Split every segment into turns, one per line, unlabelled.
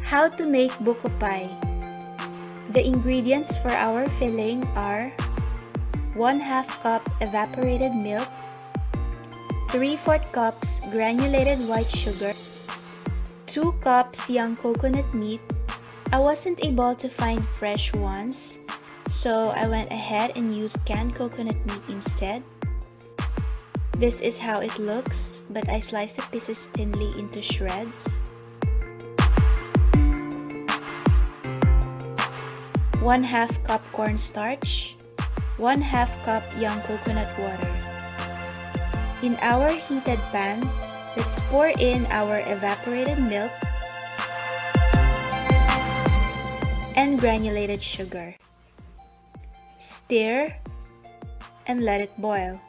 How to make Boku Pie. The ingredients for our filling are 1/2 cup evaporated milk, 3/4 cups granulated white sugar, 2 cups young coconut meat. I wasn't able to find fresh ones, so I went ahead and used canned coconut meat instead. This is how it looks, but I sliced the pieces thinly into shreds. 1/2 cup cornstarch, 1/2 cup young coconut water. In our heated pan, let's pour in our evaporated milk and granulated sugar. Stir and let it boil.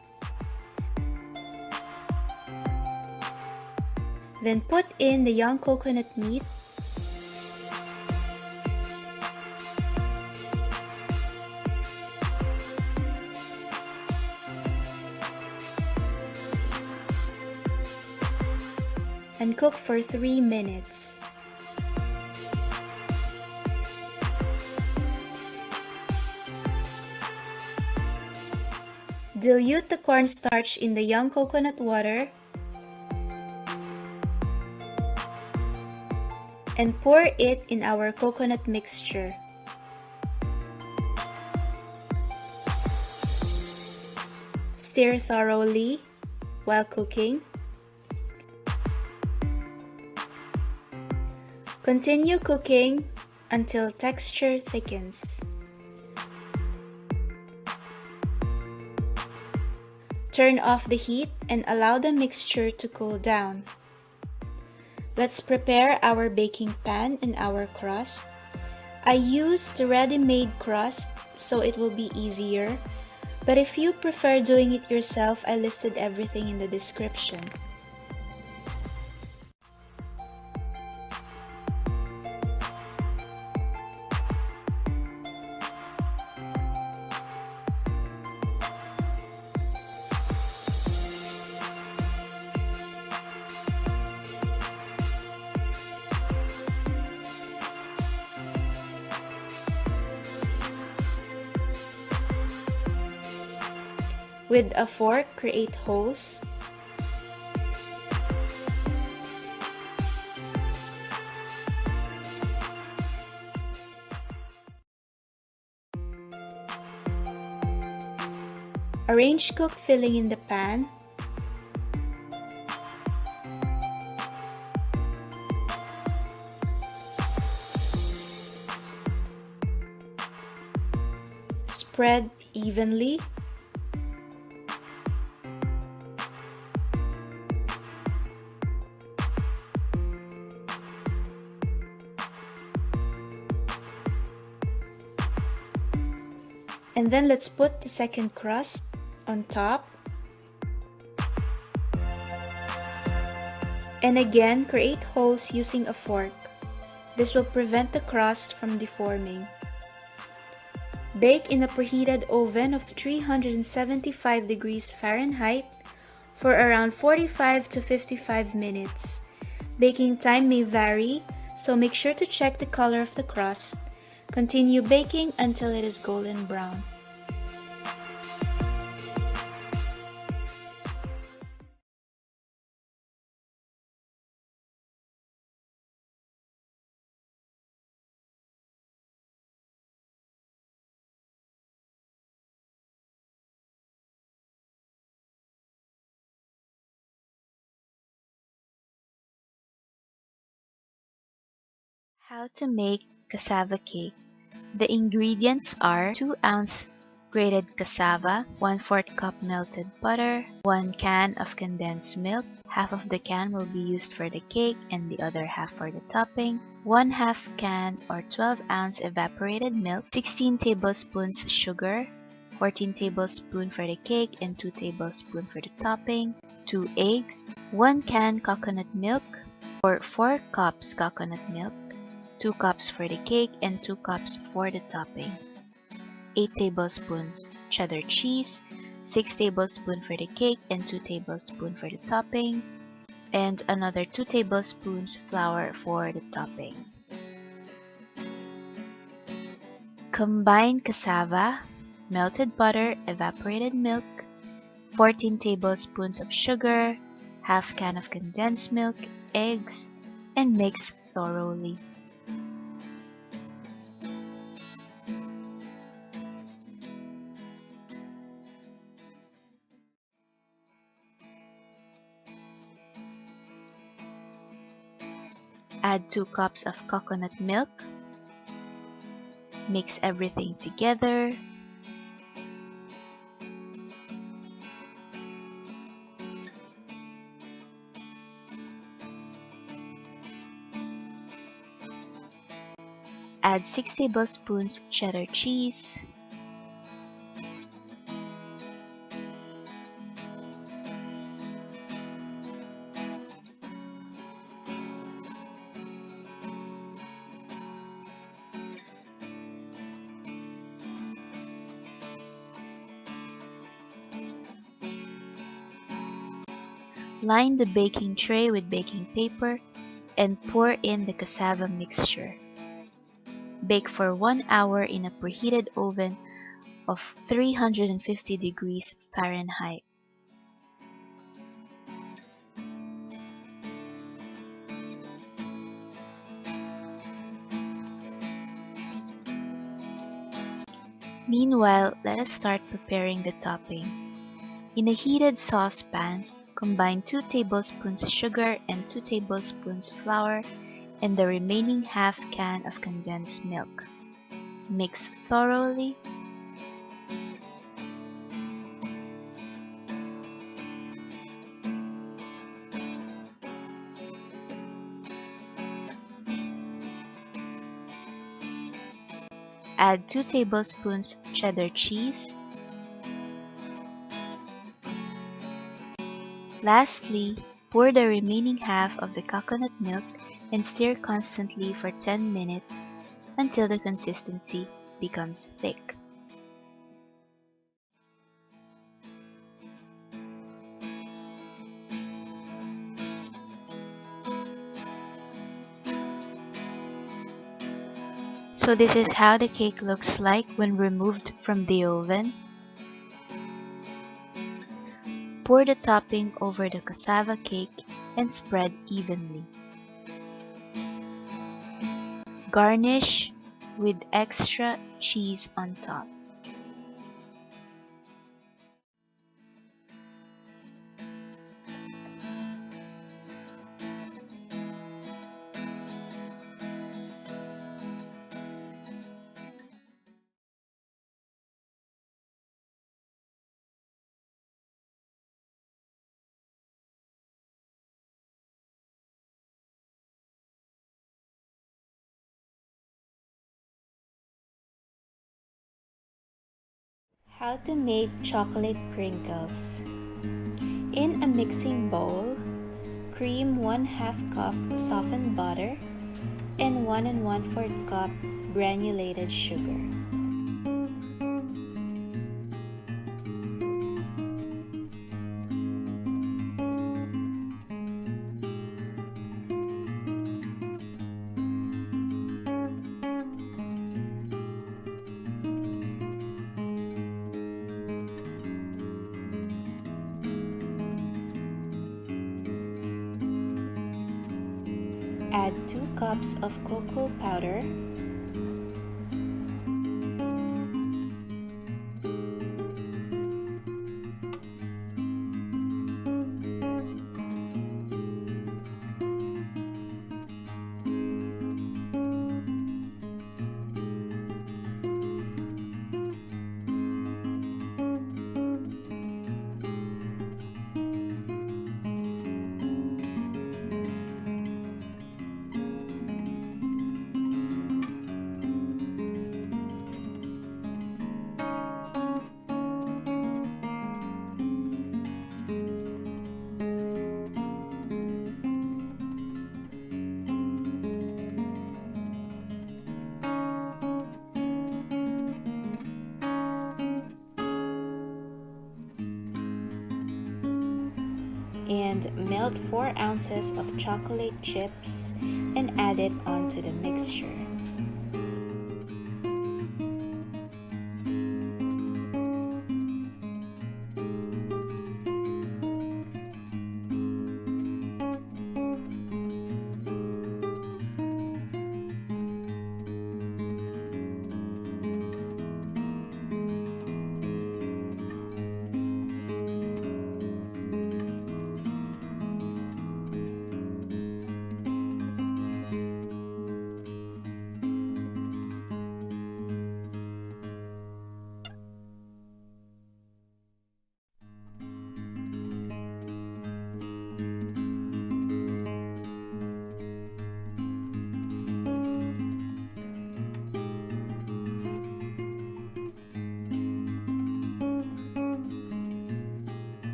Then put in the young coconut meat and cook for 3 minutes. Dilute the cornstarch in the young coconut water and pour it in our coconut mixture. Stir thoroughly while cooking. Continue cooking until texture thickens. Turn off the heat and allow the mixture to cool down. Let's prepare our baking pan and our crust. I used the ready-made crust so it will be easier, but if you prefer doing it yourself, I listed everything in the description. With a fork, create holes. Arrange cooked filling in the pan. Spread evenly. And then let's put the second crust on top. And again, create holes using a fork. This will prevent the crust from deforming. Bake in a preheated oven of 375 degrees Fahrenheit for around 45 to 55 minutes. Baking time may vary, so make sure to check the color of the crust. Continue baking until it is golden brown.
How to make cassava cake. The ingredients are 2-ounce grated cassava, 1/4 cup melted butter, 1 can of condensed milk. Half of the can will be used for the cake and the other half for the topping. 1/2 can or 12-ounce evaporated milk, 16 tablespoons sugar, 14 tablespoons for the cake and 2 tablespoons for the topping, 2 eggs, 1 can coconut milk or 4 cups coconut milk, 2 cups for the cake and 2 cups for the topping, 8 tablespoons cheddar cheese, 6 tablespoons for the cake and 2 tablespoons for the topping, and another 2 tablespoons flour for the topping. Combine cassava, melted butter, evaporated milk, 14 tablespoons of sugar, half can of condensed milk, eggs, and mix thoroughly. Add 2 cups of coconut milk. Mix everything together. Add 6 tablespoons cheddar cheese. Line the baking tray with baking paper and pour in the cassava mixture. Bake for 1 hour in a preheated oven of 350 degrees Fahrenheit. Meanwhile, let us start preparing the topping. In a heated saucepan, combine 2 tablespoons sugar and 2 tablespoons flour and the remaining half can of condensed milk. Mix thoroughly. Add 2 tablespoons cheddar cheese. Lastly, pour the remaining half of the coconut milk and stir constantly for 10 minutes until the consistency becomes thick. So this is how the cake looks like when removed from the oven. Pour the topping over the cassava cake and spread evenly. Garnish with extra cheese on top.
How to make chocolate crinkles. In a mixing bowl, cream 1/2 cup softened butter and 1 1/4 cup granulated sugar. Add 2 cups of cocoa powder, and melt 4 ounces of chocolate chips and add it onto the mixture.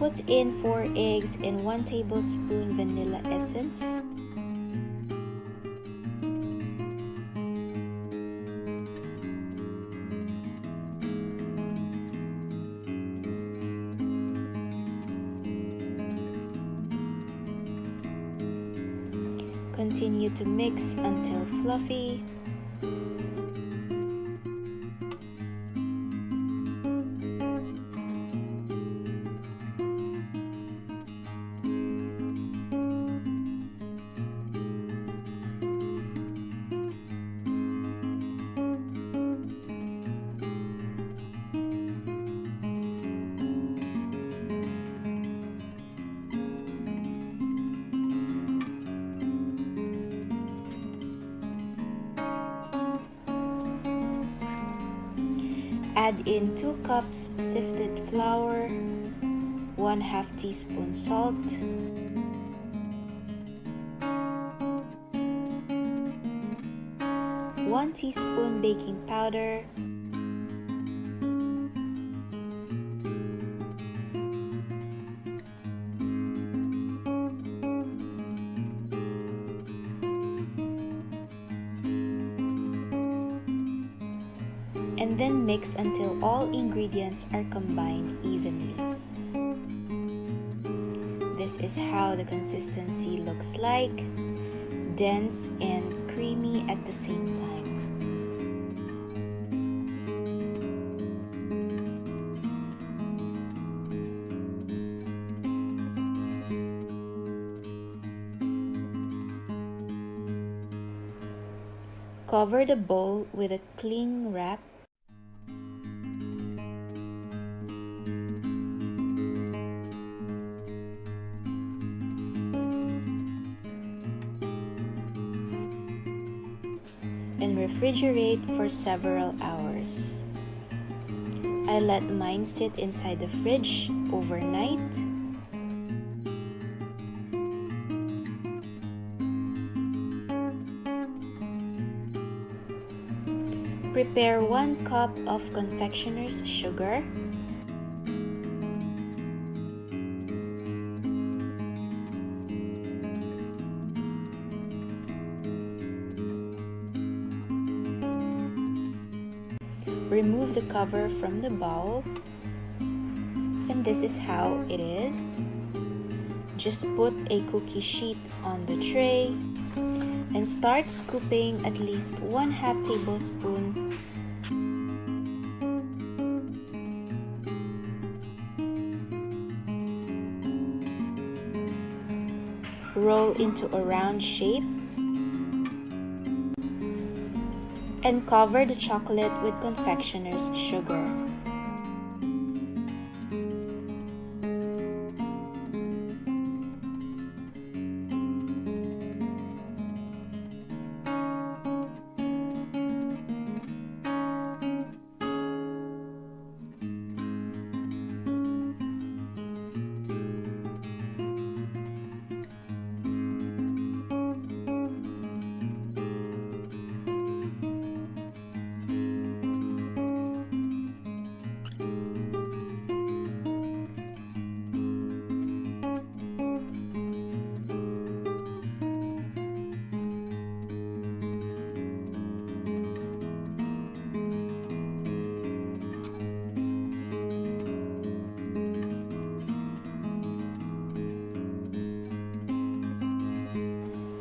Put in 4 eggs and 1 tablespoon vanilla essence. Continue to mix until fluffy. Add in 2 cups sifted flour, 1/2 teaspoon salt, 1 teaspoon baking powder, and then mix until all ingredients are combined evenly. This is how the consistency looks like, dense and creamy at the same time. Cover the bowl with a cling wrap and refrigerate for several hours. I let mine sit inside the fridge overnight. Prepare 1 cup of confectioner's sugar, remove the cover from the bowl, and this is how it is. Just put a cookie sheet on the tray and start scooping at least 1/2 tablespoon roll into a round shape and cover the chocolate with confectioner's sugar.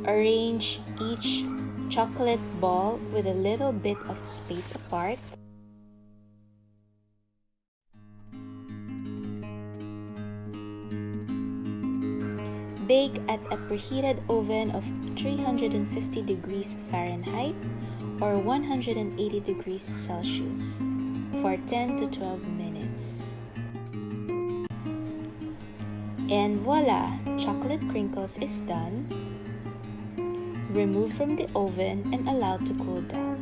Arrange each chocolate ball with a little bit of space apart. Bake at a preheated oven of 350 degrees Fahrenheit or 180 degrees Celsius for 10 to 12 minutes. And voila! Chocolate crinkles is done. Remove from the oven and allow to cool down.